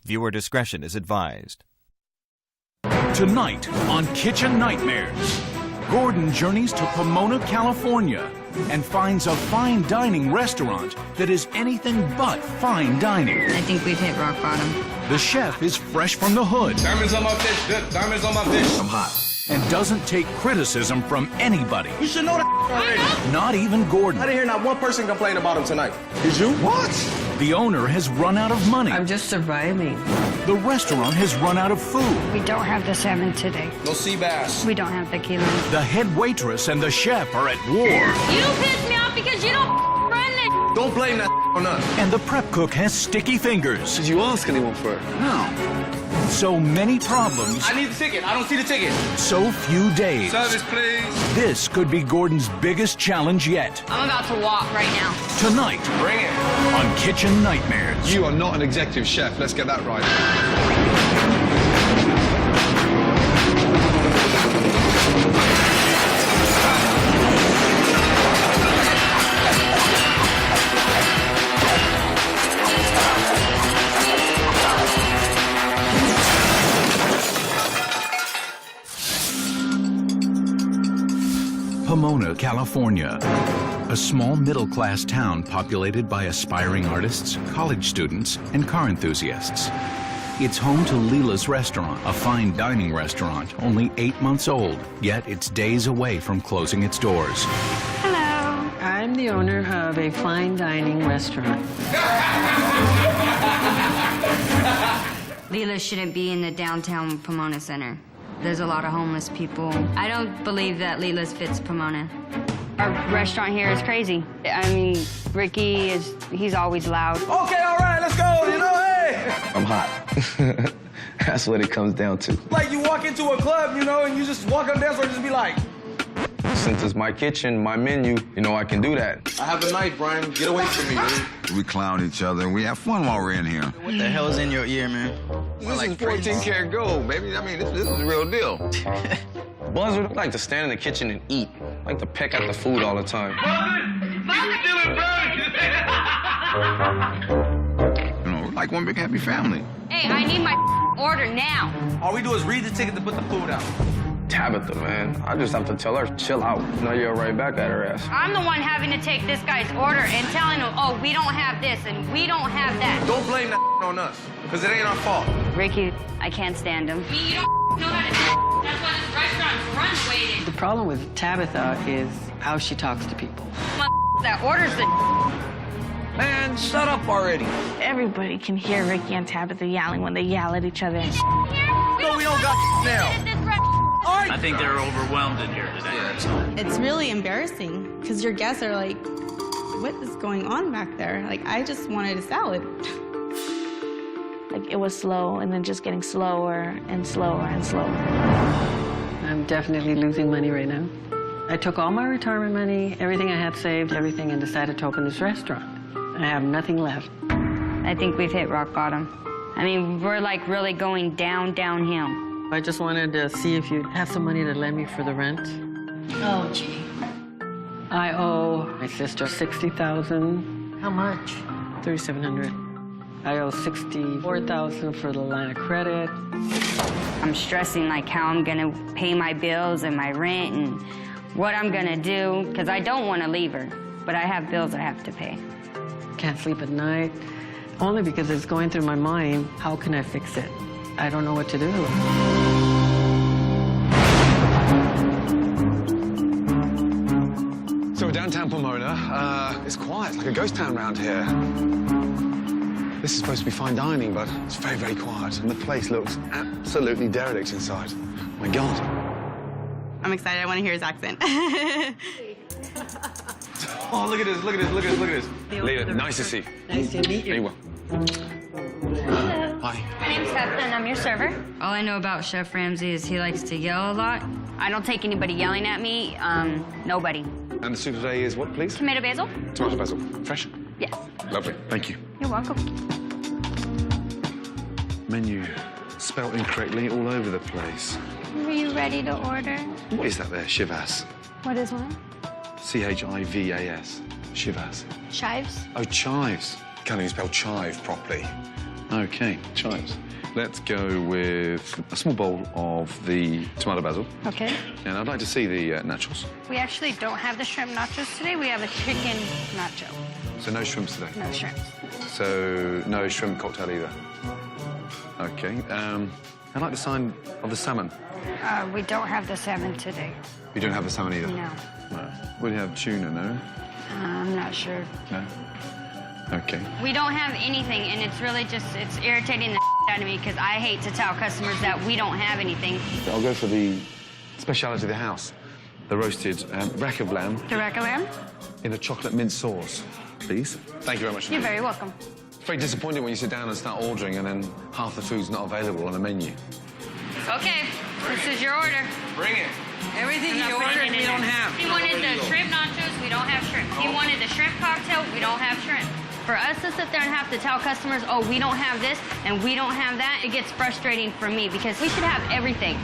Viewer discretion is advised. Tonight on Kitchen Nightmares, Gordon journeys to Pomona, California, and finds a fine dining restaurant that is anything but fine dining. I think we've hit rock bottom. The chef is fresh from the hood. Diamonds on my fish, good. Diamonds on my fish. I'm hot. And doesn't take criticism from anybody. You should know that already. Not even Gordon. I didn't hear not one person complain about him tonight. Did you? What? The owner has run out of money. I'm just surviving. The restaurant has run out of food. We don't have the salmon today. No sea bass. We don't have tequila. The head waitress and the chef are at war. You piss me off because you don't run it. Don't blame that on us. And the prep cook has sticky fingers. Did you ask anyone for it? No. So many problems. I need the ticket. I don't see the ticket. So few days. Service, please. This could be Gordon's biggest challenge yet. I'm about to walk right now. Tonight Bring it. on Kitchen Nightmares. You are not an executive chef. Let's get that right. Pomona, California, a small middle-class town populated by aspiring artists, college students, and car enthusiasts. It's home to Lela's restaurant, a fine dining restaurant, only 8 months old, yet it's days away from closing its doors. Hello. I'm the owner of a fine dining restaurant. Lela shouldn't be in the downtown Pomona Center. There's a lot of homeless people. I don't believe that Lela's fits Pomona. Our restaurant here is crazy. I mean, Ricky he's always loud. Okay, all right, let's go. You know, hey. I'm hot. That's what it comes down to. Like you walk into a club, you know, and you just walk up there and just be like, Since it's my kitchen, my menu, you know I can do that. I have a knife, Brian. Get away from me, dude. We clown each other and we have fun while we're in here. What the hell's in your ear, man? This is 14 karat gold, baby. I mean, this is the real deal. Buzzard like to stand in the kitchen and eat. Like to peck at the food all the time. You know, we're like one big happy family. Hey, I need my order now. All we do is read the ticket to put the food out. Tabitha, man. I just have to tell her, chill out. Now you're right back at her ass. I'm the one having to take this guy's order and telling him, oh, we don't have this and we don't have that. Don't blame that on us, because it ain't our fault. Ricky, I can't stand him. You don't know how to do. That's why this restaurant's run the way it is. The problem with Tabitha is how she talks to people. That orders the Man, shut up already. Everybody can hear Ricky and Tabitha yelling when they yell at each other. No, we don't got now. All right. I think they're overwhelmed in here today. It's really embarrassing because your guests are like, what is going on back there? Like, I just wanted a salad. Like, it was slow and then just getting slower and slower and slower. I'm definitely losing money right now. I took all my retirement money, everything I had saved, everything, and decided to open this restaurant. I have nothing left. I think we've hit rock bottom. I mean, we're like really going downhill. I just wanted to see if you'd have some money to lend me for the rent. Oh, gee. I owe my sister $60,000. How much? $3,700. I owe $64,000 for the line of credit. I'm stressing like how I'm gonna pay my bills and my rent and what I'm gonna do, because I don't want to leave her, but I have bills I have to pay. Can't sleep at night, only because it's going through my mind, how can I fix it? I don't know what to do. So downtown Pomona, it's quiet, it's like a ghost town around here. This is supposed to be fine dining, but it's very, very quiet, and the place looks absolutely derelict inside. My God. I'm excited. I want to hear his accent. Oh, look at this, look at this, look at this, look at this. Lela, nice to see you. Nice to meet you. Very well. Hi. My name's Heather, and I'm your server. All I know about Chef Ramsay is he likes to yell a lot. I don't take anybody yelling at me, nobody. And the soup today is what, please? Tomato basil? Tomato basil. Fresh? Yes. Lovely, thank you. You're welcome. Menu spelt incorrectly all over the place. Are you ready to order? What is that there, Shivas? What is one? C-H-I-V-A-S. Shivas. Chives? Oh, chives. Can't even spell chive properly. Okay, chives. Let's go with a small bowl of the tomato basil. Okay. And I'd like to see the nachos. We actually don't have the shrimp nachos today. We have a chicken nacho. So no shrimps today? No shrimps. So no shrimp cocktail either? Okay. I'd like the sign of the salmon. We don't have the salmon today. You don't have the salmon either? No. No. We have tuna, no? I'm not sure. No? Okay. We don't have anything, and it's really just, it's irritating the out of me because I hate to tell customers that we don't have anything. I'll go for the speciality of the house, the roasted rack of lamb. The rack of lamb? In a chocolate mint sauce, please. Thank you very much. You're very welcome. It's very disappointing when you sit down and start ordering and then half the food's not available on the menu. Okay, this is your order. Bring it. Everything he ordered, we don't have. He wanted the shrimp nachos, we don't have shrimp. He wanted the shrimp cocktail, we don't have shrimp. For us to sit there and have to tell customers, oh, we don't have this and we don't have that, it gets frustrating for me because we should have everything.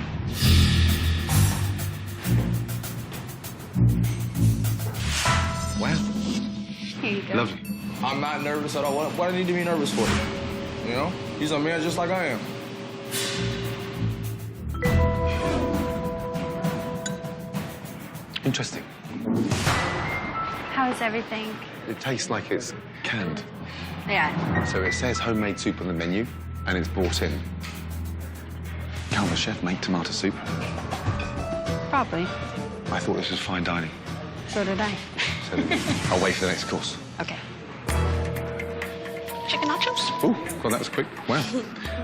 Wow. Here you go. Lovely. I'm not nervous at all. What do I need to be nervous for? You know? He's a man just like I am. Interesting. How is everything? It tastes like it's canned. Yeah. So it says homemade soup on the menu, and it's brought in. Can't the chef make tomato soup? Probably. I thought this was fine dining. So did I. So I'll wait for the next course. Okay. Chicken nachos? Oh, God, that was quick. Wow.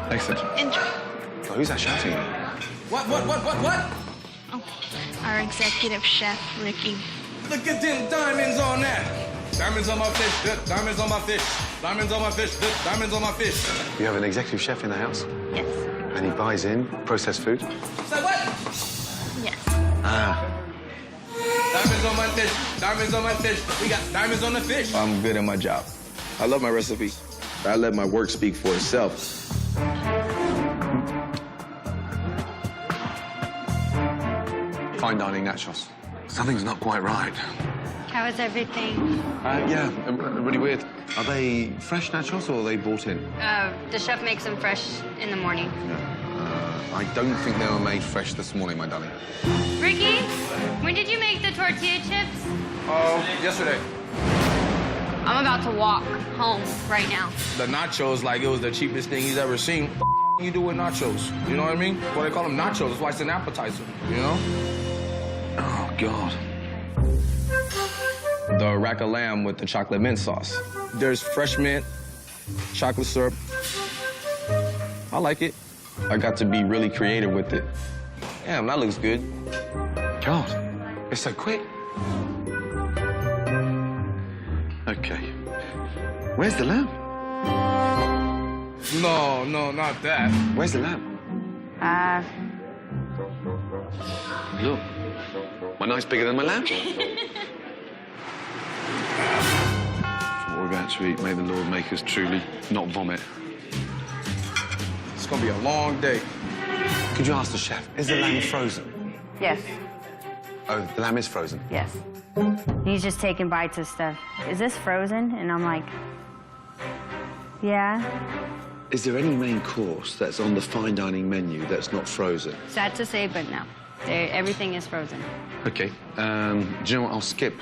Excellent. Enjoy. Oh, who's that shouting? What? Oh, our executive chef, Ricky. Look at them diamonds on that. Diamonds on my fish, good. Diamonds on my fish. Diamonds on my fish, good. Diamonds on my fish. You have an executive chef in the house, Yes. and he buys in processed food. Say what? Yes. Ah. Diamonds on my fish. Diamonds on my fish. We got diamonds on the fish. I'm good at my job. I love my recipe. I let my work speak for itself. Fine dining nachos. Something's not quite right. How is everything? Yeah, really weird. Are they fresh nachos or are they bought in? The chef makes them fresh in the morning. I don't think they were made fresh this morning, my darling. Ricky, when did you make the tortilla chips? Yesterday. I'm about to walk home right now. The nachos, like it was the cheapest thing he's ever seen. What you do with nachos? You know what I mean? Well, they call them nachos. That's why it's an appetizer, you know? Oh, God. The rack of lamb with the chocolate mint sauce. There's fresh mint, chocolate syrup. I like it. I got to be really creative with it. Damn, that looks good. God, it's so quick. Okay. Where's the lamb? No, not that. Where's the lamb? Look, my knife's bigger than my lamb. For what we're about to eat, may the Lord make us truly not vomit. It's gonna be a long day. Could you ask the chef, is the lamb frozen? Yes. Oh, the lamb is frozen? Yes. He's just taking bites of stuff. Is this frozen? And I'm like, yeah. Is there any main course that's on the fine dining menu that's not frozen? Sad to say, but no. Everything is frozen. Okay. Do you know what? I'll skip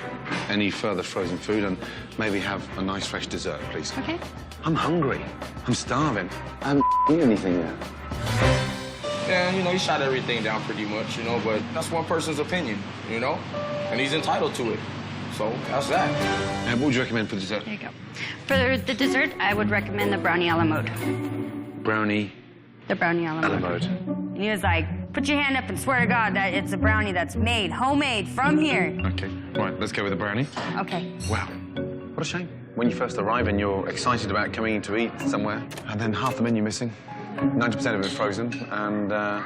any further frozen food and maybe have a nice fresh dessert, please. Okay. I'm hungry. I'm starving. I haven't eaten anything yet. Yeah, you know, he shot everything down pretty much, you know, but that's one person's opinion, you know? And he's entitled to it. So that's that. And what would you recommend for dessert? There you go. For the dessert, I would recommend the brownie a la mode. Brownie The brownie a la mode. And he was like, put your hand up and swear to God that it's a brownie that's made, homemade, from here. Okay, right, let's go with the brownie. Okay. Wow, what a shame. When you first arrive and you're excited about coming in to eat somewhere, and then half the menu missing, 90% of it frozen, and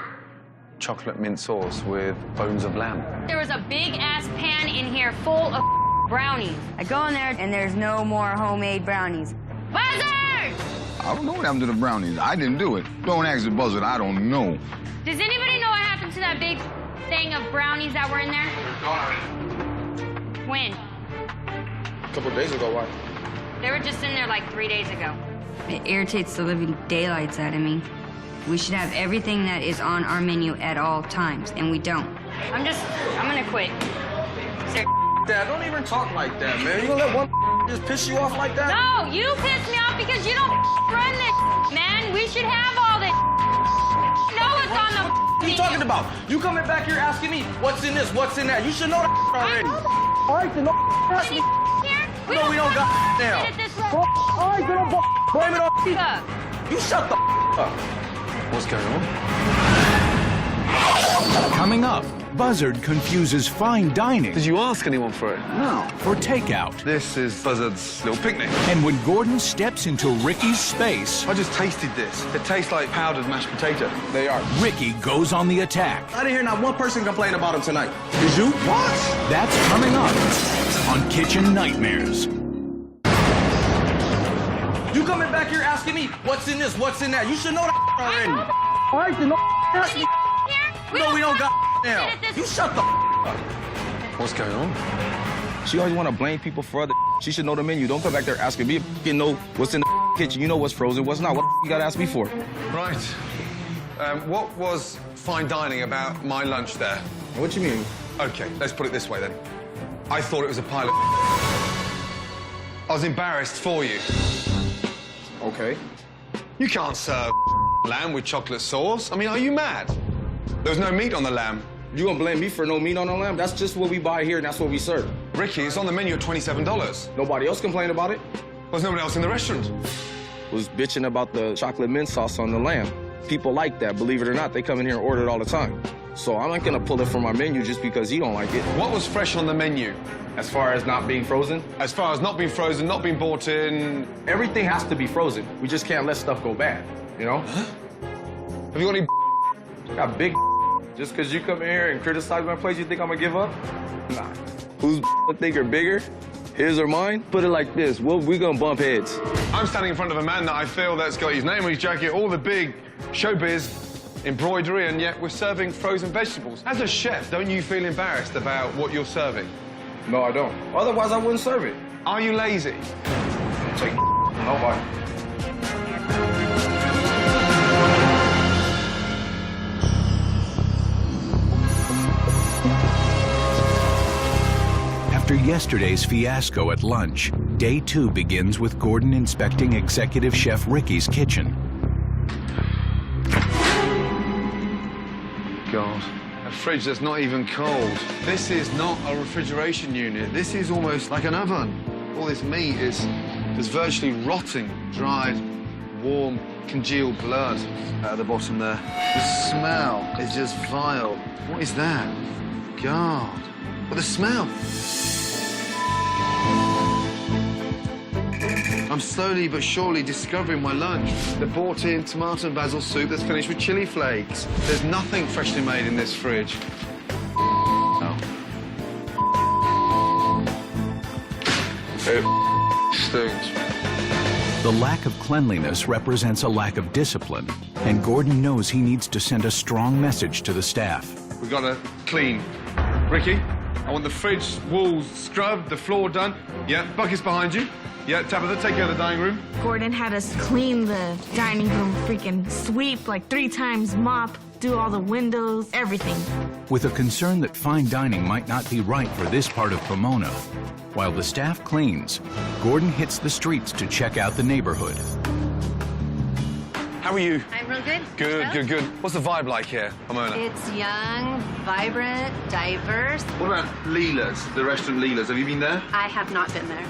chocolate mint sauce with bones of lamb. There was a big-ass pan in here full of brownies. I go in there, and there's no more homemade brownies. Buzzard! I don't know what happened to the brownies. I didn't do it. Don't ask the buzzard. I don't know. Does anybody know what happened to that big thing of brownies that were in there? When? A couple of days ago, why? They were just in there like 3 days ago. It irritates the living daylights out of me. We should have everything that is on our menu at all times, and we don't. I'm gonna quit. Dad, don't even talk like that, man. You gonna let one just piss you off like that? No, you piss me off because you don't run this, man. We should have all this. Know what's on the What are you talking about? You coming back here asking me what's in this, what's in that? You should know that already. All right, then don't ask me. No, we don't got now. All right, then don't blame it on me. You shut the up. What's going on? Coming up, Buzzard confuses fine dining Did you ask anyone for it? No. for takeout. This is Buzzard's little picnic. And when Gordon steps into Ricky's space, I just tasted this. It tastes like powdered mashed potato. They are. Ricky goes on the attack. I didn't hear not one person complain about him tonight. Did you? What? That's coming up on Kitchen Nightmares. You coming back here asking me what's in this, what's in that? You should know that already. All right, then don't ask me. No, we don't got now. You shut the up. What's going on? She always want to blame people for other. She should know the menu. Don't come back there asking me. You know what's in the kitchen. You know what's frozen, what's not. What you got to ask me for? Right. What was fine dining about my lunch there? What you mean? Okay, let's put it this way then. I thought it was a pile of I was embarrassed for you. Okay. You can't serve lamb with chocolate sauce. I mean, are you mad? There was no meat on the lamb. You gonna blame me for no meat on the lamb? That's just what we buy here, and that's what we serve. Ricky, it's on the menu at $27. Nobody else complained about it. There's nobody else in the restaurant. Was bitching about the chocolate mint sauce on the lamb. People like that, believe it or not. They come in here and order it all the time. So I'm not gonna pull it from our menu just because he don't like it. What was fresh on the menu? As far as not being frozen, As far as not being frozen, not being bought in... everything has to be frozen. We just can't let stuff go bad, you know? Have you got any... Got big just because you come in here and criticize my place, you think I'm gonna give up? Nah. Whose think are bigger? His or mine? Put it like this, we gonna bump heads. I'm standing in front of a man that I feel that's got his name on his jacket, all the big showbiz embroidery, and yet we're serving frozen vegetables. As a chef, don't you feel embarrassed about what you're serving? No, I don't. Otherwise, I wouldn't serve it. Are you lazy? Take nobody. After yesterday's fiasco at lunch, day 2 begins with Gordon inspecting executive chef Ricky's kitchen. God. A fridge that's not even cold. This is not a refrigeration unit. This is almost like an oven. All this meat is virtually rotting. Dried, warm, congealed blood at the bottom there. The smell is just vile. What is that? God. But the smell. I'm slowly but surely discovering my lunch. The bought-in tomato and basil soup that's finished with chili flakes. There's nothing freshly made in this fridge. Oh. It stinks. The lack of cleanliness represents a lack of discipline, and Gordon knows he needs to send a strong message to the staff. We've got to clean. Ricky, I want the fridge walls scrubbed, the floor done. Yeah, buckets behind you. Yeah, Tabitha, take care of the dining room. Gordon had us clean the dining room, freaking sweep like 3 times, mop, do all the windows, everything. With a concern that fine dining might not be right for this part of Pomona, while the staff cleans, Gordon hits the streets to check out the neighborhood. How are you? I'm real good. Good. What's the vibe like here, Pomona? It's young, vibrant, diverse. What about Lela's, the restaurant Lela's? Have you been there? I have not been there.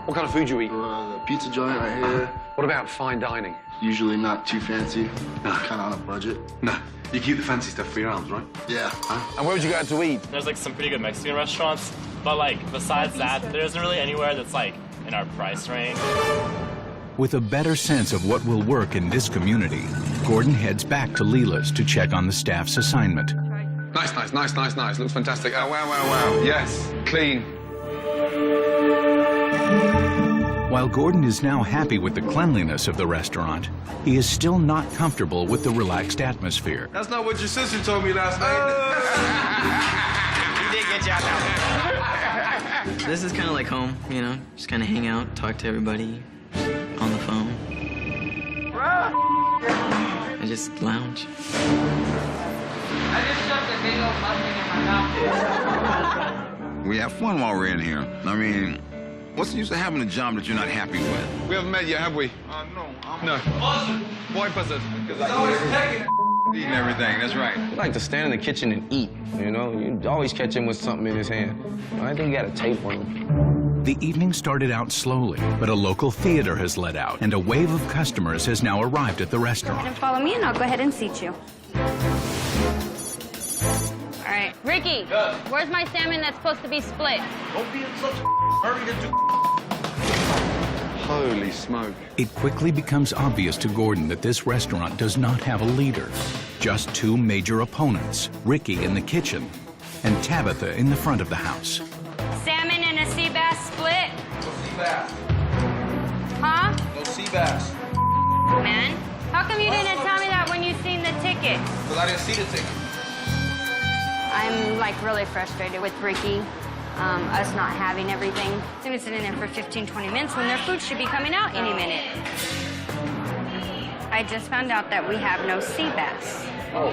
What kind of food do you eat? The pizza joint right here. What about fine dining? Usually not too fancy. No. Kind of on a budget. No. You keep the fancy stuff for your arms, right? Yeah. And where would you go out to eat? There's like some pretty good Mexican restaurants, but like besides that, there isn't really anywhere that's like in our price range. With a better sense of what will work in this community, Gordon heads back to Leela's to check on the staff's assignment. Nice. Looks fantastic. Oh, wow. Yes, clean. While Gordon is now happy with the cleanliness of the restaurant, he is still not comfortable with the relaxed atmosphere. That's not what your sister told me last night. You did get you out that one. This is kind of like home, you know? Just kind of hang out, talk to everybody on the phone. just lounge. I just shoved a big old muffin in my mouth. We have fun while we're in here. I mean, what's the use of having a job that you're not happy with? We haven't met yet, have we? No. No. Buzzard. Why buzzard? He's always pecking. Eating everything, that's right. He like to stand in the kitchen and eat, you know? You always catch him with something in his hand. I think you got a tape on him. The evening started out slowly, but a local theater has let out, and a wave of customers has now arrived at the restaurant. And follow me, and I'll go ahead and seat you. All right, Ricky, where's my salmon that's supposed to be split? Don't be in such a hurry to do. Holy smoke. It quickly becomes obvious to Gordon that this restaurant does not have a leader. Just two major opponents, Ricky in the kitchen and Tabitha in the front of the house. Salmon and a sea bass split? No sea bass. Huh? No sea bass. Man, how come you didn't tell me that when you seen the ticket? Because I didn't see the ticket. I'm like really frustrated with Ricky, us not having everything. They've been sitting there for 15, 20 minutes when their food should be coming out any minute. I just found out that we have no sea bass. Oh,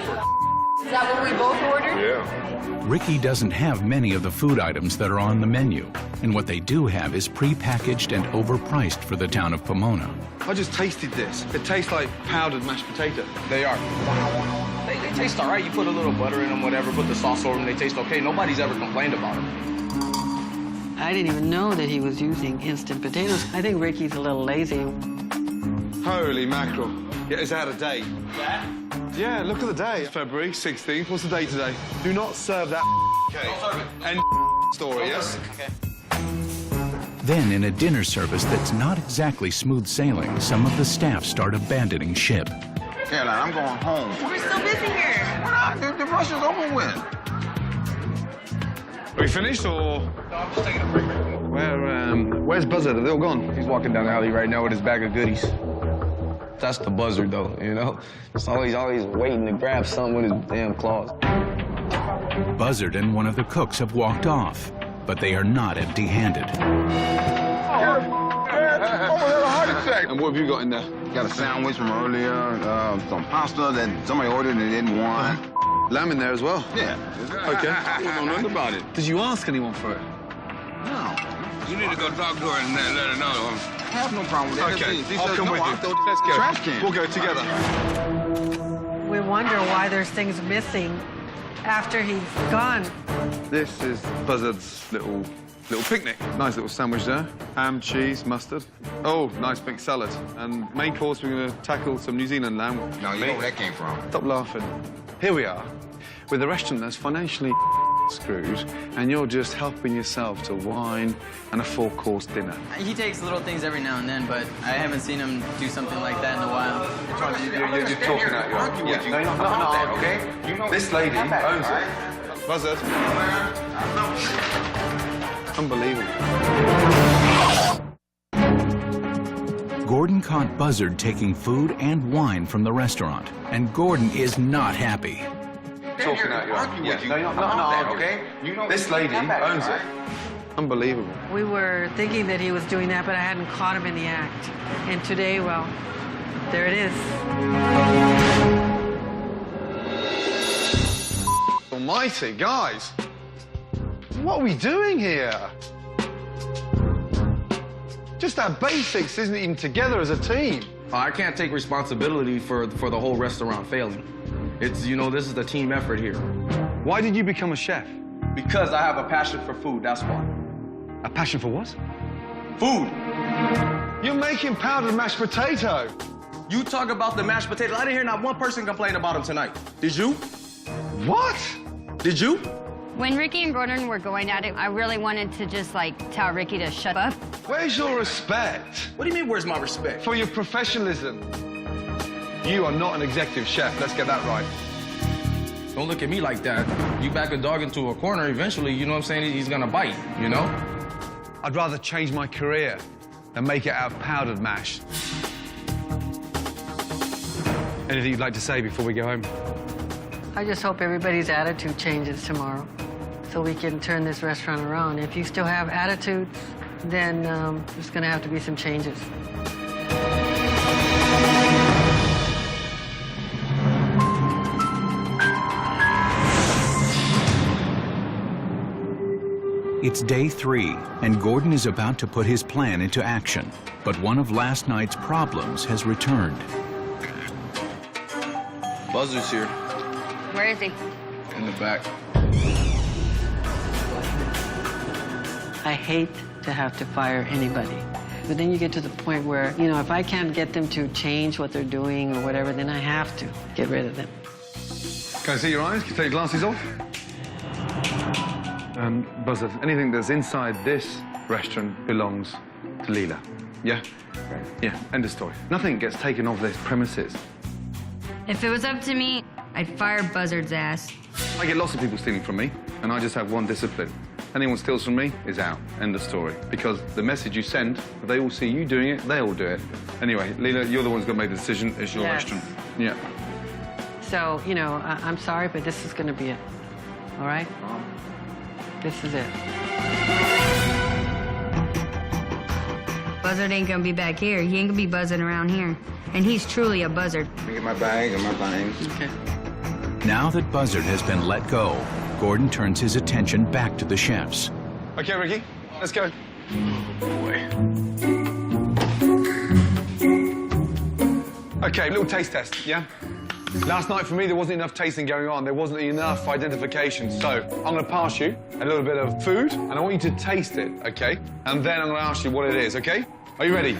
Is that what we both ordered? Yeah. Ricky doesn't have many of the food items that are on the menu, and what they do have is pre-packaged and overpriced for the town of Pomona. I just tasted this. It tastes like powdered mashed potato. They are. They taste all right. You put a little butter in them, whatever, put the sauce over them, they taste okay. Nobody's ever complained about them. I didn't even know that he was using instant potatoes. I think Ricky's a little lazy. Holy mackerel. Yeah, it's out of date. That? Yeah, look at the day. February 16th. What's the date today? Do not serve that cake. Don't serve it. End story, yes? Okay. Then, in a dinner service that's not exactly smooth sailing, some of the staff start abandoning ship. Caroline, I'm going home. We're still busy here. The rush is over with. Are we finished, or...? No, I'm just taking a break. Where's Buzzard? Are they all gone? He's walking down the alley right now with his bag of goodies. That's the buzzard, though, you know? Just always waiting to grab something with his damn claws. Buzzard and one of the cooks have walked off, but they are not empty-handed. And what have you got in there? Got a sandwich from earlier, some pasta that somebody ordered and they didn't want. Lamb in there as well? Yeah. Okay. I don't know nothing about it. Did you ask anyone for it? No. You need to go talk to her and let her know. I have no problem with that. Okay, I'll come with you. Let's go. Trash can. We'll go together. We wonder why there's things missing after he's gone. This is Buzzard's little picnic. Nice little sandwich there. Ham, cheese, mustard. Oh, nice big salad. And main course, we're going to tackle some New Zealand lamb. No, you know where that came from. Stop laughing. Here we are, with a restaurant that's financially screwed, and you're just helping yourself to wine and a 4-course dinner. He takes little things every now and then, but I haven't seen him do something like that in a while. You're talking out your... Yeah, no, okay? You know this lady owns it. Buzzard. Unbelievable. Gordon caught Buzzard taking food and wine from the restaurant, and Gordon is not happy. Talking out your... Yeah, no, okay? You know this lady owns it. Unbelievable. We were thinking that he was doing that, but I hadn't caught him in the act. And today, well, there it is. Almighty, guys. What are we doing here? Just our basics isn't even together as a team. I can't take responsibility for the whole restaurant failing. It's, you know, this is a team effort here. Why did you become a chef? Because I have a passion for food, that's why. A passion for what? Food. You're making powdered mashed potato. You talk about the mashed potatoes. I didn't hear not one person complain about them tonight. Did you? What? Did you? When Ricky and Gordon were going at it, I really wanted to just, like, tell Ricky to shut up. Where's your respect? What do you mean, where's my respect? For your professionalism. You are not an executive chef. Let's get that right. Don't look at me like that. You back a dog into a corner, eventually, you know what I'm saying, he's gonna bite, you know? I'd rather change my career than make it out of powdered mash. Anything you'd like to say before we go home? I just hope everybody's attitude changes tomorrow so we can turn this restaurant around. If you still have attitudes, then there's going to have to be some changes. It's day 3, and Gordon is about to put his plan into action. But one of last night's problems has returned. Buzzard's here. Where is he? In the back. I hate to have to fire anybody. But then you get to the point where, you know, if I can't get them to change what they're doing or whatever, then I have to get rid of them. Can I see your eyes? Can you take your glasses off? Buzzard, anything that's inside this restaurant belongs to Lela. Yeah? Yeah, end of story. Nothing gets taken off this premises. If it was up to me, I'd fire Buzzard's ass. I get lots of people stealing from me, and I just have one discipline. Anyone steals from me is out. End of story. Because the message you send, if they all see you doing it, they all do it. Anyway, Lela, you're the one who's going to make the decision. It's your restaurant. Yeah. So, you know, I'm sorry, but this is going to be it. All right? This is it. Buzzard ain't gonna be back here. He ain't gonna be buzzing around here. And he's truly a buzzard. Let me get my bag and my things. Okay. Now that Buzzard has been let go, Gordon turns his attention back to the chefs. Okay, Ricky, let's go. Okay, little taste test, yeah? Last night for me, there wasn't enough tasting going on. There wasn't enough identification. So I'm going to pass you a little bit of food, and I want you to taste it, okay? And then I'm going to ask you what it is, okay? Are you ready?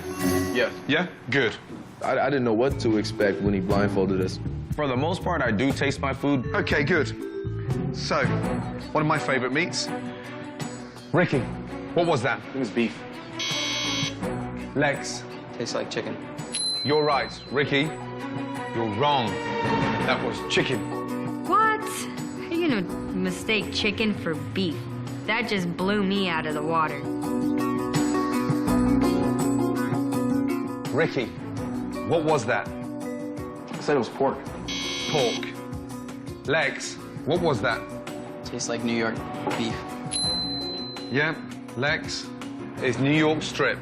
Yeah. Yeah? Good. I didn't know what to expect when he blindfolded us. For the most part, I do taste my food. Okay, good. So, one of my favorite meats. Ricky, what was that? It was beef. Legs. Tastes like chicken. You're right. Ricky, you're wrong. That was chicken. What? How you gonna mistake chicken for beef? That just blew me out of the water. Ricky, what was that? I said it was pork. Pork. Legs, what was that? Tastes like New York beef. Yeah, legs is New York strip.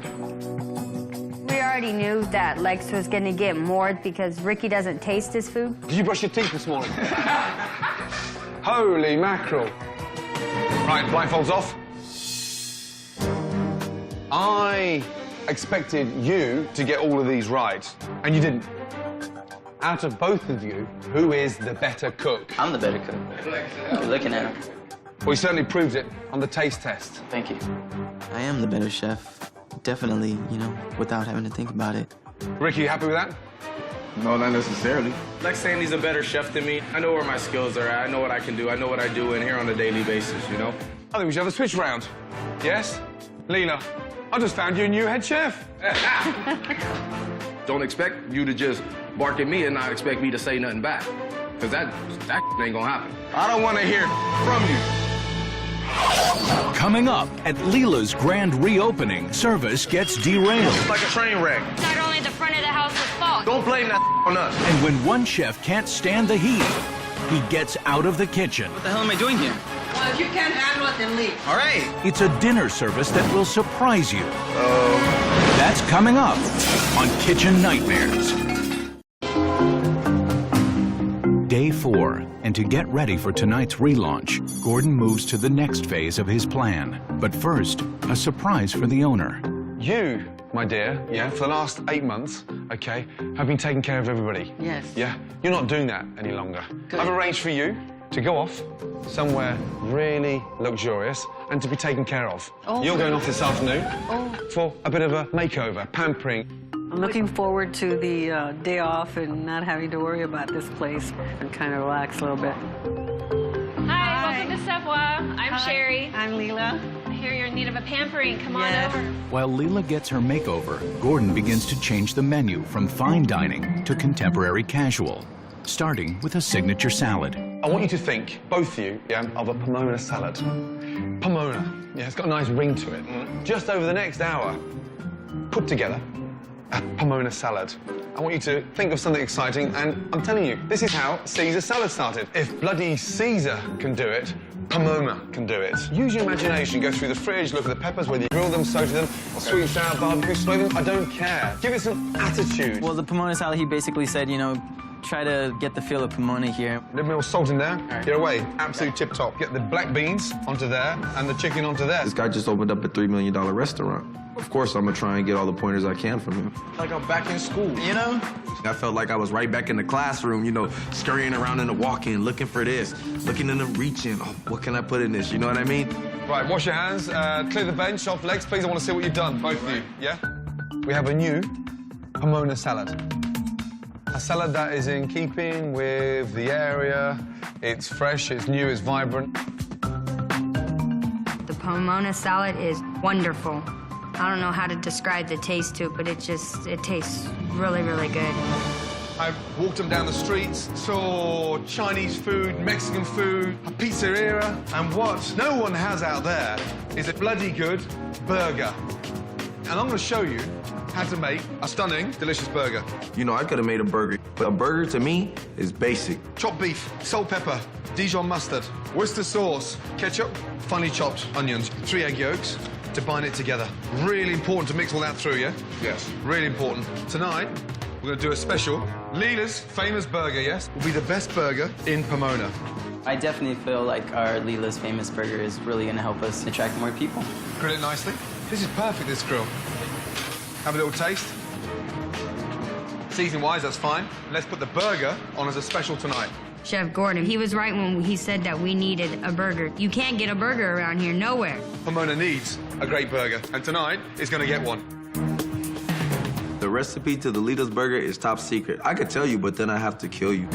We already knew that Lex was gonna get more because Ricky doesn't taste his food. Did you brush your teeth this morning? Holy mackerel. Right, blindfolds off. I expected you to get all of these right, and you didn't. Out of both of you, who is the better cook? I'm the better cook. You're looking at him. Well, you certainly proved it on the taste test. Thank you. I am the better chef. Definitely, you know, without having to think about it. Ricky, you happy with that? No, not necessarily. Lex saying he's a better chef than me. I know where my skills are at. I know what I can do. I know what I do in here on a daily basis, you know? I think we should have a switch round. Yes? Lela, I just found you a new head chef. Don't expect you to just bark at me and not expect me to say nothing back. Because that ain't gonna happen. I don't want to hear from you. Coming up, at Lela's grand reopening, service gets derailed. It's like a train wreck. Not only the front of the house was fault. Don't blame that on us. And when one chef can't stand the heat, he gets out of the kitchen. What the hell am I doing here? Well, if you can't handle it, then leave. All right. It's a dinner service that will surprise you. That's coming up on Kitchen Nightmares. Day 4, and to get ready for tonight's relaunch, Gordon moves to the next phase of his plan. But first, a surprise for the owner. You, my dear, yeah, for the last 8 months, okay, have been taking care of everybody. Yes. Yeah? You're not doing that any longer. Good. I've arranged for you to go off somewhere really luxurious and to be taken care of. Oh. You're going off this afternoon Oh. for a bit of a makeover, pampering. I'm looking forward to the day off and not having to worry about this place and kind of relax a little bit. Hi, welcome to Savoie. I'm Sherry. I'm Lela. I hear you're in need of a pampering. Come Yes. on over. While Lela gets her makeover, Gordon begins to change the menu from fine dining to contemporary casual, starting with a signature salad. I want you to think, both of you, yeah, of a Pomona salad. Pomona, yeah, it's got a nice ring to it. Just over the next hour, put together a Pomona salad. I want you to think of something exciting, and I'm telling you, this is how Caesar salad started. If bloody Caesar can do it, Pomona can do it. Use your imagination. Go through the fridge, look at the peppers, whether you grill them, soak them, sweet and sour, barbecue, soy them. I don't care. Give it some attitude. Well, the Pomona salad, he basically said, you know, try to get the feel of Pomona here. A little bit more salt in there. You're away. Absolute tip-top. Get the black beans onto there and the chicken onto there. This guy just opened up a $3 million restaurant. Of course, I'm gonna try and get all the pointers I can from him. Like I'm back in school, You know? I felt like I was right back in the classroom, you know, scurrying around in the walk-in, looking for this, looking in the reach-in. Oh, what can I put in this? You know what I mean? Right, wash your hands, clear the bench off legs. Please, I want to see what you've done, both of you, yeah? We have a new Pomona salad. A salad that is in keeping with the area. It's fresh, it's new, it's vibrant. The Pomona salad is wonderful. I don't know how to describe the taste to it, but it tastes really, really good. I walked them down the streets, saw Chinese food, Mexican food, a pizzeria, and what no one has out there is a bloody good burger. And I'm going to show you how to make a stunning, delicious burger. You know, I could have made a burger, but a burger to me is basic. Chopped beef, salt, pepper, Dijon mustard, Worcester sauce, ketchup, finely chopped onions, 3 egg yolks to bind it together. Really important to mix all that through, yeah? Yes. Really important. Tonight, we're going to do a special. Leela's famous burger, yes, will be the best burger in Pomona. I definitely feel like our Leela's famous burger is really going to help us attract more people. Grill it nicely. This is perfect, this grill. Have a little taste. Season-wise, that's fine. Let's put the burger on as a special tonight. Chef Gordon, he was right when he said that we needed a burger. You can't get a burger around here, nowhere. Pomona needs a great burger, and tonight is going to get one. The recipe to the Leela's burger is top secret. I could tell you, but then I have to kill you.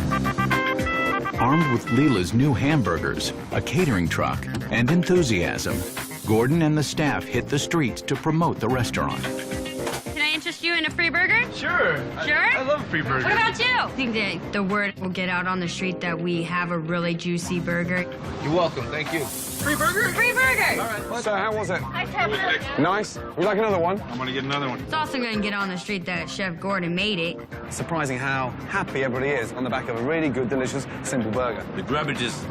Armed with Leela's new hamburgers, a catering truck, and enthusiasm, Gordon and the staff hit the streets to promote the restaurant. Can I interest you in a free burger? Sure. Sure? I love free burgers. What about you? I think that the word will get out on the street that we have a really juicy burger. You're welcome. Thank you. Free burger? Free burger! All right. So how was it? Nice hamburger. Nice. Would you like another one? I'm gonna get another one. It's also going to get on the street that Chef Gordon made it. Surprising how happy everybody is on the back of a really good, delicious, simple burger. The grubbage is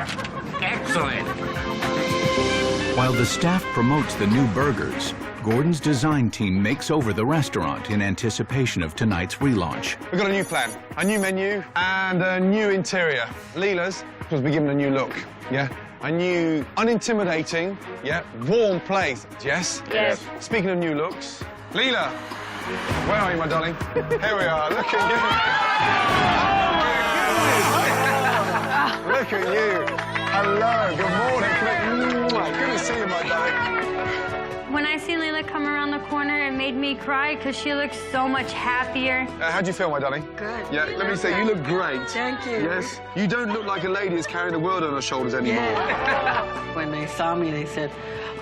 excellent. While the staff promotes the new burgers, Gordon's design team makes over the restaurant in anticipation of tonight's relaunch. We've got a new plan, a new menu, and a new interior. Leela's was be given a new look, yeah? A new, unintimidating, yeah, warm place, yes? Yes. Speaking of new looks, Lela, where are you, my darling? Here we are, look at you. Look at you. Hello, good morning. Good to see you, my darling. When I see Lela come around the corner, it made me cry because she looks so much happier. How do you feel, my darling? Good. Yeah, let me say, you look great. Thank you. Yes. You don't look like a lady who's carrying the world on her shoulders anymore. Yeah. When they saw me, they said,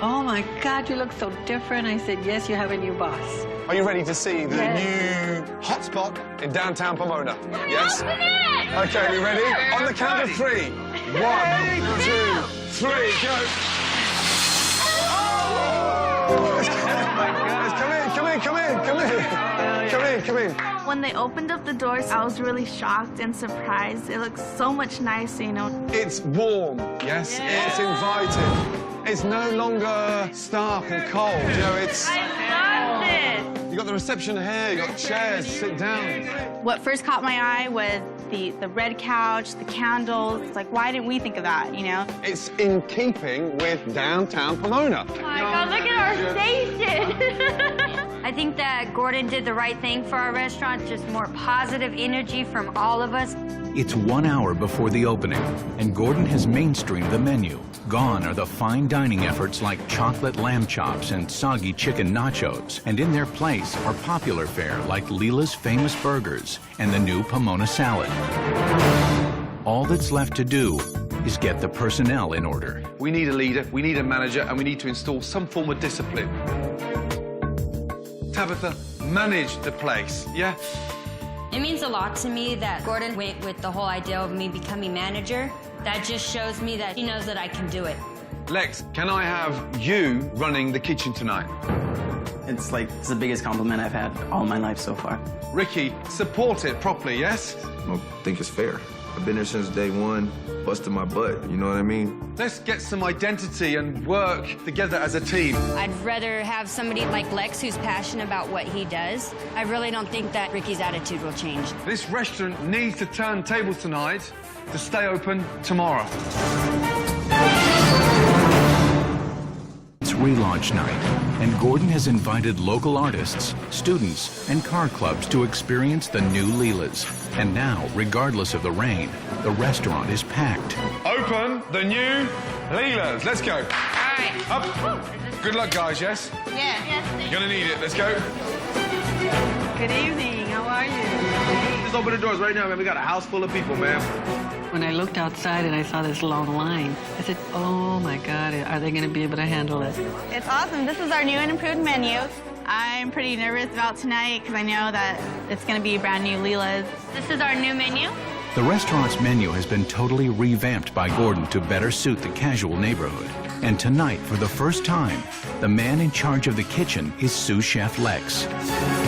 "Oh my God, you look so different." I said, "Yes, you have a new boss." Are you ready to see the new hotspot in downtown Pomona? Yes? Okay, you ready? On the count of 3. 1, 2, 3, go. Come in. When they opened up the doors, I was really shocked and surprised. It looks so much nicer, you know. It's warm, yes? It's inviting. It's no longer stark and cold, you know, it's... I love this! You got the reception here, you got chairs, sit down. What first caught my eye was the red couch, the candles. It's like, why didn't we think of that, you know? It's in keeping with downtown Pomona. Oh my God, look at our station! I think that Gordon did the right thing for our restaurant, just more positive energy from all of us. It's 1 hour before the opening, and Gordon has mainstreamed the menu. Gone are the fine dining efforts like chocolate lamb chops and soggy chicken nachos. And in their place are popular fare like Leela's famous burgers and the new Pomona salad. All that's left to do is get the personnel in order. We need a leader, we need a manager, and we need to install some form of discipline. Tabitha, manage the place, yeah? It means a lot to me that Gordon went with the whole idea of me becoming manager. That just shows me that he knows that I can do it. Lex, can I have you running the kitchen tonight? It's the biggest compliment I've had all my life so far. Ricky, support it properly, yes? I think it's fair. I've been here since day one, busting my butt, you know what I mean? Let's get some identity and work together as a team. I'd rather have somebody like Lex who's passionate about what he does. I really don't think that Ricky's attitude will change. This restaurant needs to turn tables tonight to stay open tomorrow. It's relaunch night, and Gordon has invited local artists, students, and car clubs to experience the new Leela's. And now, regardless of the rain, the restaurant is packed. Open the new Leela's. Let's go. All right. Up. Good luck, guys, yes? Yeah. You're gonna need it. Let's go. Good evening. How are you? Just open the doors right now, man. We got a house full of people, man. When I looked outside and I saw this long line, I said, oh my God, are they going to be able to handle it? It's awesome. This is our new and improved menu. I'm pretty nervous about tonight because I know that it's going to be brand new Leela's. This is our new menu. The restaurant's menu has been totally revamped by Gordon to better suit the casual neighborhood. And tonight, for the first time, the man in charge of the kitchen is sous chef Lex.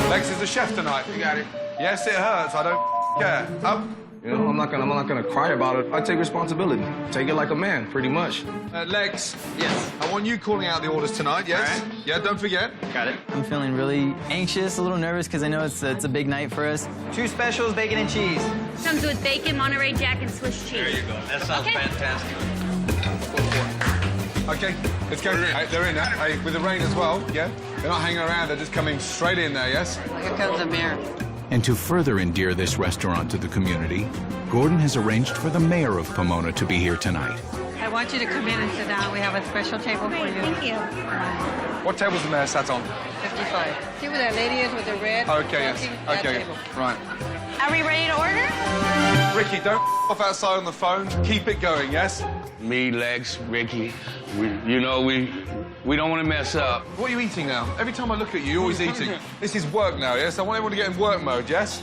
Lex is the chef tonight. You got it. Yes, it hurts. I don't care. Up. You know, I'm not gonna cry about it. I take responsibility. Take it like a man, pretty much. Lex. Yes. I want you calling out the orders tonight, yes? All right. Yeah, don't forget. Got it. I'm feeling really anxious, a little nervous, because I know it's a big night for us. 2 specials, bacon and cheese. Comes with bacon, Monterey Jack, and Swiss cheese. There you go. That sounds fantastic. Okay, let's go. Hey, they're in there. Hey, with the rain as well, yeah? They're not hanging around, they're just coming straight in there, yes? Here comes the mayor. And to further endear this restaurant to the community, Gordon has arranged for the mayor of Pomona to be here tonight. I want you to come in and sit down. We have a special table for you. Thank you. What table's the mayor sat on? 55. See where that lady is with the red? Okay, yes. Okay, right. Are we ready to order? Ricky, don't off outside on the phone. Keep it going, yes? Me, Lex, Ricky, we don't want to mess up. What are you eating now? Every time I look at you, you're always eating. This is work now, yes? I want everyone to get in work mode, yes?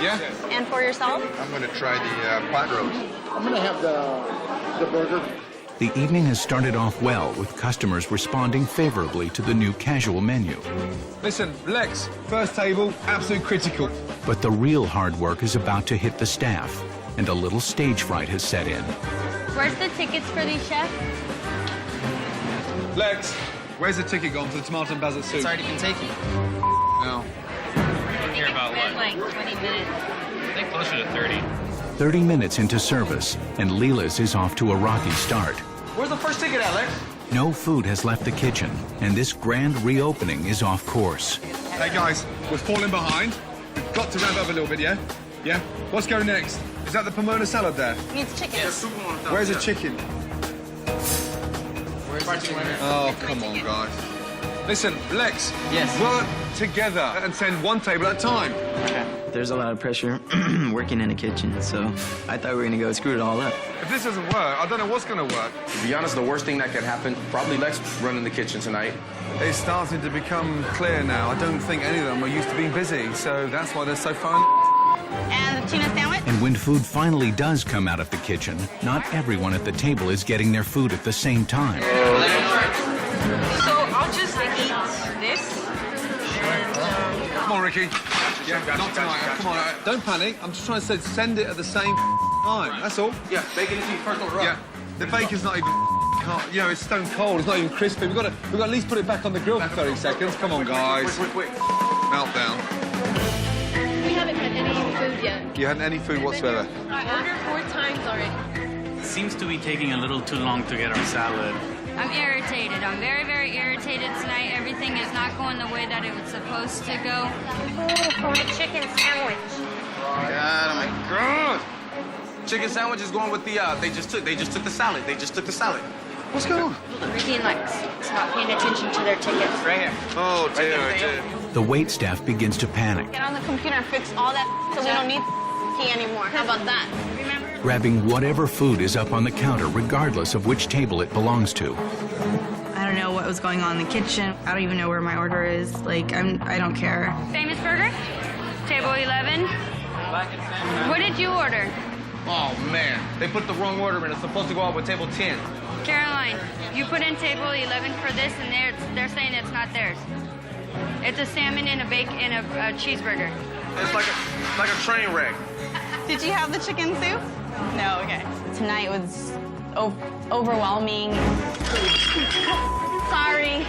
Yeah? And for yourself? I'm going to try the pot roast. I'm going to have the burger. The evening has started off well, with customers responding favorably to the new casual menu. Listen, Lex, first table, absolute critical. But the real hard work is about to hit the staff, and a little stage fright has set in. Where's the tickets for these, chef? Lex, where's the ticket gone for the tomato and basil soup? It's already been taken. No. Here about what? Like 20 minutes. I think closer to 30. 30 minutes into service, and Leela's is off to a rocky start. Where's the first ticket at, Lex? No food has left the kitchen, and this grand reopening is off course. Hey, guys, we're falling behind. We've got to ramp up a little bit, yeah? Yeah? What's going next? Is that the Pomona salad there? Needs chicken. Yes. Where's the chicken? Where's the chicken? Oh, come on, guys. Listen, Lex. Yes. Work together and send one table at a time. Okay. There's a lot of pressure working in the kitchen, so I thought we were gonna go screw it all up. If this doesn't work, I don't know what's gonna work. To be honest, the worst thing that could happen, probably Lex running the kitchen tonight. It's starting to become clear now. I don't think any of them are used to being busy, so that's why they're so fun. And the tuna sandwich? And when food finally does come out of the kitchen, not everyone at the table is getting their food at the same time. So I'll just eat this. Come on, Ricky. Yeah, not tonight. Come on, don't panic. I'm just trying to say send it at the same time. That's all. Yeah, bacon and cheese first order. Yeah, the bacon's not even. You know, it's stone cold. It's not even crispy. We've got to at least put it back on the grill for 30 seconds. Come on, guys. Quick. Meltdown. We haven't had any food yet. You hadn't any food whatsoever. I ordered 4 times already. Seems to be taking a little too long to get our salad. I'm irritated. I'm very, very irritated tonight. Everything is not going the way that it was supposed to go. For a chicken sandwich. God, oh my God. Chicken sandwich is going with the, they just took the salad. They just took the salad. What's going on? Ricky and Lex, not paying attention to their tickets. Right here. Oh, dear, The waitstaff begins to panic, Get on the computer and fix all that so we don't need key anymore. How about that? Remember? grabbing whatever food is up on the counter, regardless of which table it belongs to. I don't know what was going on in the kitchen. I don't even know where my order is. Like, I don't care. Famous Burger, table 11. What did you order? Oh, man. They put the wrong order in. It's supposed to go out with table 10. Caroline, you put in table 11 for this, and they're saying it's not theirs. It's a salmon and a bacon and a cheeseburger. It's like a train wreck. Did you have the chicken soup? No, okay. Tonight was overwhelming. Sorry.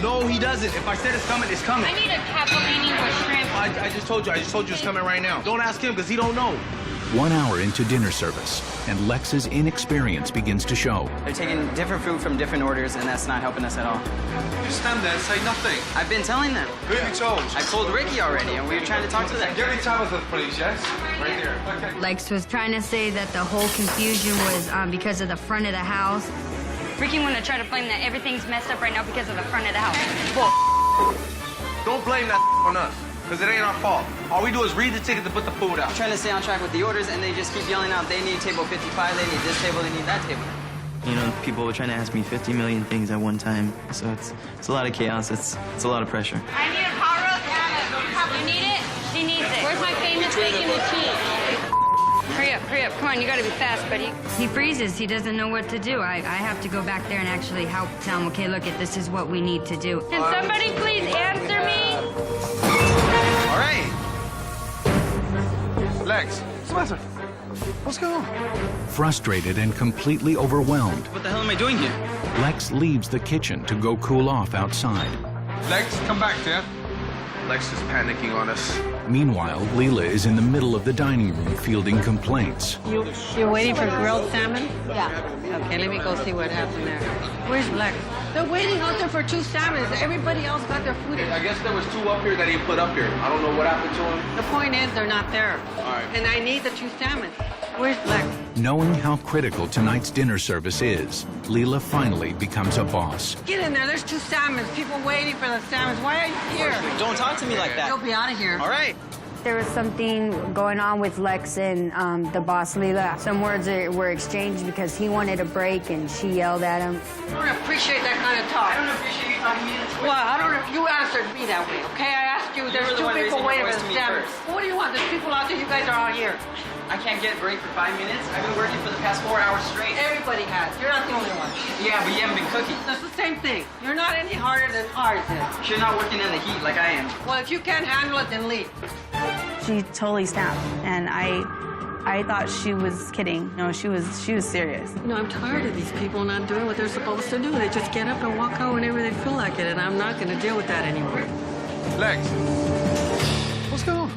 No, he doesn't. If I said it's coming, it's coming. I need a capellini with shrimp. I just told you it's coming right now. Don't ask him, because he don't know. 1 hour into dinner service, and Lex's inexperience begins to show. They're taking different food from different orders, and that's not helping us at all. You stand there and say nothing. I've been telling them. Who have you told? I told Ricky already, and we were trying to talk to them. Get me Tabitha, please, yes? Right here. Okay. Lex was trying to say that the whole confusion was because of the front of the house. Ricky want to try to blame that everything's messed up right now because of the front of the house. Don't blame that on us, because it ain't our fault. All we do is read the ticket to put the food out. I'm trying to stay on track with the orders, and they just keep yelling out, they need table 55, they need this table, they need that table. You know, people were trying to ask me 50 million things at one time, so it's a lot of chaos, it's a lot of pressure. I need a pot roast. You need it? She needs it. Where's my famous bacon with cheese? Hurry up, come on, you gotta be fast, buddy. He freezes, he doesn't know what to do. I have to go back there and actually help tell him, okay, look, this is what we need to do. Can somebody please answer me? All right. Lex, what's the matter? What's going on? Frustrated and completely overwhelmed, What the hell am I doing here? Lex leaves the kitchen to go cool off outside. Lex, come back, dear. Lex is panicking on us. Meanwhile, Lela is in the middle of the dining room fielding complaints. You're waiting for grilled salmon? Yeah. Okay, let me go see what happened there. Where's Lex? They're waiting out there for 2 salmons. Everybody else got their food. I guess there was 2 up here that he put up here. I don't know what happened to him. The point is, they're not there. All right. And I need the 2 salmon. Where's Lex? Knowing how critical tonight's dinner service is, Lela finally becomes a boss. Get in there. There's 2 salmons. People waiting for the salmons. Why are you here? Don't talk to me like that. You'll be out of here. All right. There was something going on with Lex and the boss, Lela. Some words were exchanged because he wanted a break and she yelled at him. I don't appreciate that kind of talk. I don't appreciate you talking to me this way. Well, I don't know. You answered me that way, okay? I asked you. There's 2 people waiting for the salmon. What do you want? There's people out there. You guys are out here. I can't get a break for 5 minutes. I've been working for the past 4 hours straight. Everybody has. You're not the only one. Yeah, but you haven't been cooking. That's the same thing. You're not any harder than ours is. You're not working in the heat like I am. Well, if you can't handle it, then leave. She totally snapped, and I thought she was kidding. No, she was serious. You know, I'm tired of these people not doing what they're supposed to do. They just get up and walk out whenever they feel like it, and I'm not going to deal with that anymore. Lex, what's going on?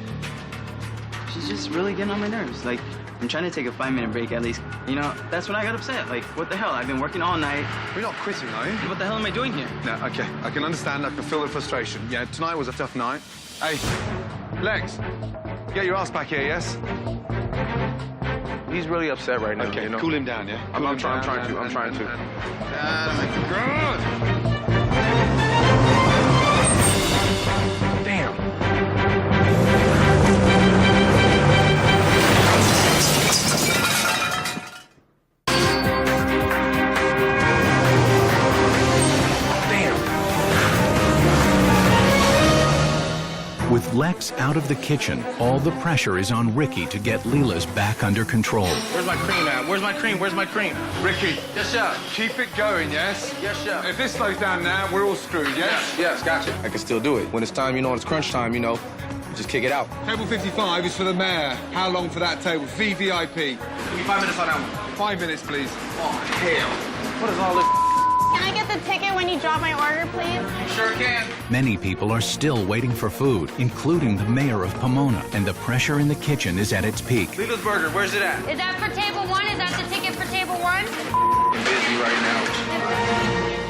She's just really getting on my nerves. Like, I'm trying to take a 5-minute break at least. You know, that's when I got upset. Like, what the hell? I've been working all night. We're not quitting, are you? What the hell am I doing here? No, okay. I can understand. I can feel the frustration. Yeah, tonight was a tough night. Hey, Lex, get your ass back here, yes? He's really upset right now. Okay, you know? cool him down, yeah? I'm trying to. Damn. With Lex out of the kitchen, all the pressure is on Ricky to get Lela's back under control. Where's my cream at? Where's my cream? Where's my cream? Ricky, Yes, sir. keep it going, yes? Yes, sir. If this slows down now, we're all screwed, yes? Yes, gotcha. I can still do it. When it's time, when it's crunch time, just kick it out. Table 55 is for the mayor. How long for that table? VVIP. Give me 5 minutes on that one. 5 minutes, please. Oh, hell. What is all this? Can I get the ticket when you drop my order, please? You sure can. Many people are still waiting for food, including the mayor of Pomona, and the pressure in the kitchen is at its peak. Lela's Burger, where's it at? Is that for table 1? Is that the ticket for table 1? I'm busy right now.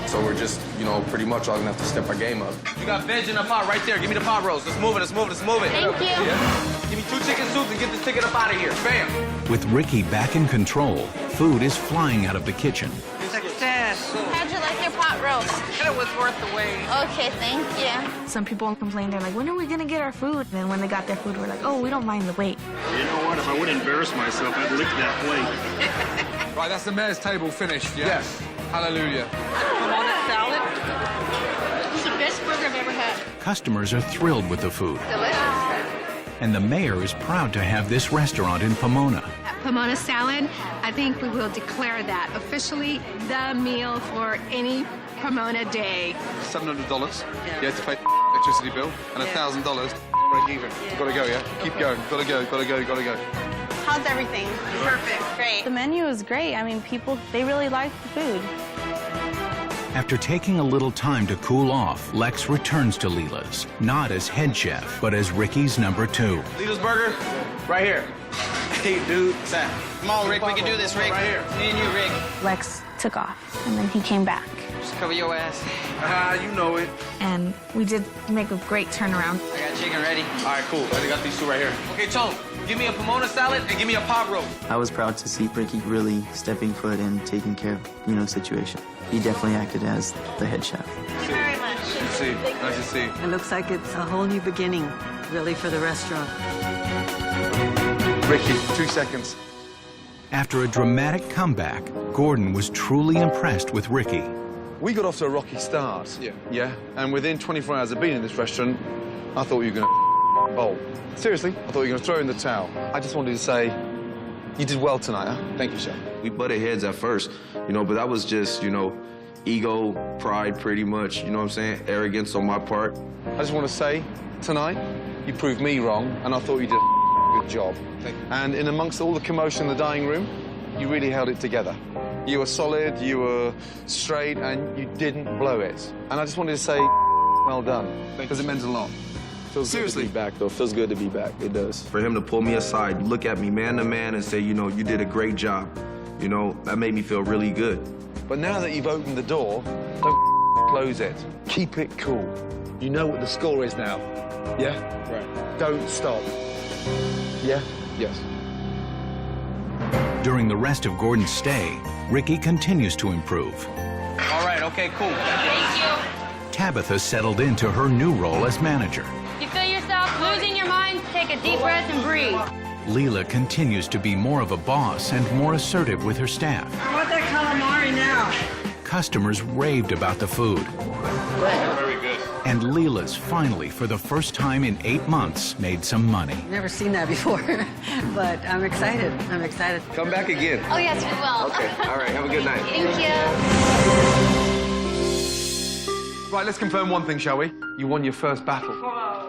So we're just, pretty much all gonna have to step our game up. You got veg in the pot right there. Give me the pot roast. Let's move it. Thank you. Yeah. Give me 2 chicken soups and get this ticket up out of here. Bam. With Ricky back in control, food is flying out of the kitchen. Success. How'd you like your pot roast? It was worth the wait. Okay, thank you. Some people complain, they're like, when are we gonna get our food? And then when they got their food, we're like, oh, we don't mind the wait. You know what? If I wouldn't embarrass myself, I'd lick that plate. Right, that's the mayor's table finished, yeah? Yes. Hallelujah. Pomona salad. This is the best burger I've ever had. Customers are thrilled with the food, Delicious. and the mayor is proud to have this restaurant in Pomona. Pomona salad, I think we will declare that officially the meal for any Pomona day. $700. You had to pay electricity bill and $1,000 to break even. Gotta go, yeah? Keep going. Gotta go. How How's everything? Perfect. Great. The menu is great. I mean, people, they really like the food. After taking a little time to cool off, Lex returns to Leela's, not as head chef, but as Ricky's number 2. Lita's Burger, right here. Hey, dude, Sam. Come on, Rick, we can do this, Rick. Right here. Me and you, Rick. Lex took off, and then he came back. Just cover your ass. You know it. And we did make a great turnaround. I got chicken ready. All right, cool. I got these 2 right here. Okay, Tone, give me a pomona salad and give me a pot roast. I was proud to see Ricky really stepping foot and taking care of, situation. He definitely acted as the head chef. Thank you very much. Nice to see. Nice to see. It looks like it's a whole new beginning, really, for the restaurant. Ricky, 2 seconds. After a dramatic comeback, Gordon was truly impressed with Ricky. We got off to a rocky start. Yeah? And within 24 hours of being in this restaurant, I thought you were going to bowl. Seriously, I thought you were going to throw in the towel. I just wanted to say, you did well tonight, huh? Thank you, chef. We butted heads at first, but that was just, ego, pride, pretty much, you know what I'm saying? Arrogance on my part. I just want to say, tonight, you proved me wrong, and I thought you did a good job. And in amongst all the commotion in the dining room, you really held it together. You were solid, you were straight, and you didn't blow it. And I just wanted to say, well done, because it meant a lot. Feels seriously good to be back, though. Feels good to be back. It does. For him to pull me aside, look at me man to man and say, you did a great job. That made me feel really good. But now that you've opened the door, don't close it. Keep it cool. You know what the score is now. Yeah? Right. Don't stop. Yeah? Yes. During the rest of Gordon's stay, Ricky continues to improve. All right, okay, cool. Thank you. Tabitha settled into her new role as manager. You feel yourself losing your mind? Take a deep breath and breathe. Leela continues to be more of a boss and more assertive with her staff. I want that calamari now. Customers raved about the food. Very good. And Leela's finally, for the first time in 8 months, made some money. Never seen that before, but I'm excited. I'm excited. Come back again. Oh, yes, we will. Okay, all right, have a good night. Thank you. Right, let's confirm one thing, shall we? You won your first battle.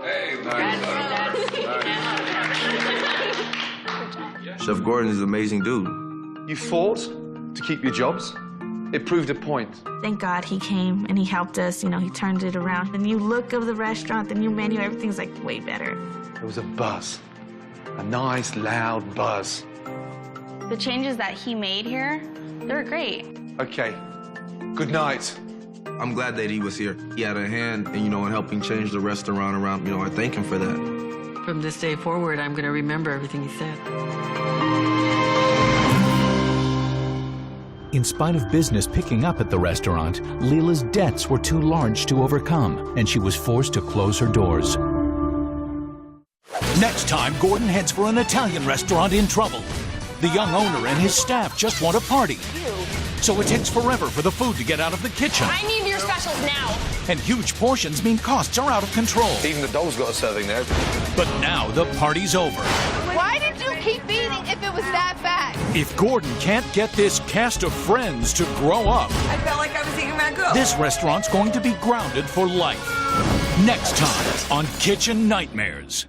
Hey, Chef Gordon is an amazing dude. You fought to keep your jobs. It proved a point. Thank God he came and he helped us. He turned it around. The new look of the restaurant, the new menu, everything's like way better. There was a buzz. A nice, loud buzz. The changes that he made here, they're great. Okay. Good night. I'm glad that he was here. He had a hand, in helping change the restaurant around. I thank him for that. From this day forward, I'm going to remember everything he said. In spite of business picking up at the restaurant, Leela's debts were too large to overcome, and she was forced to close her doors. Next time, Gordon heads for an Italian restaurant in trouble. The young owner and his staff just want a party. So it takes forever for the food to get out of the kitchen. I need your specials now. And huge portions mean costs are out of control. Even the dog's got a serving there. But now the party's over. Why did you keep eating if it was that bad? If Gordon can't get this cast of friends to grow up, I felt like I was eating ragu. this restaurant's going to be grounded for life. Next time on Kitchen Nightmares.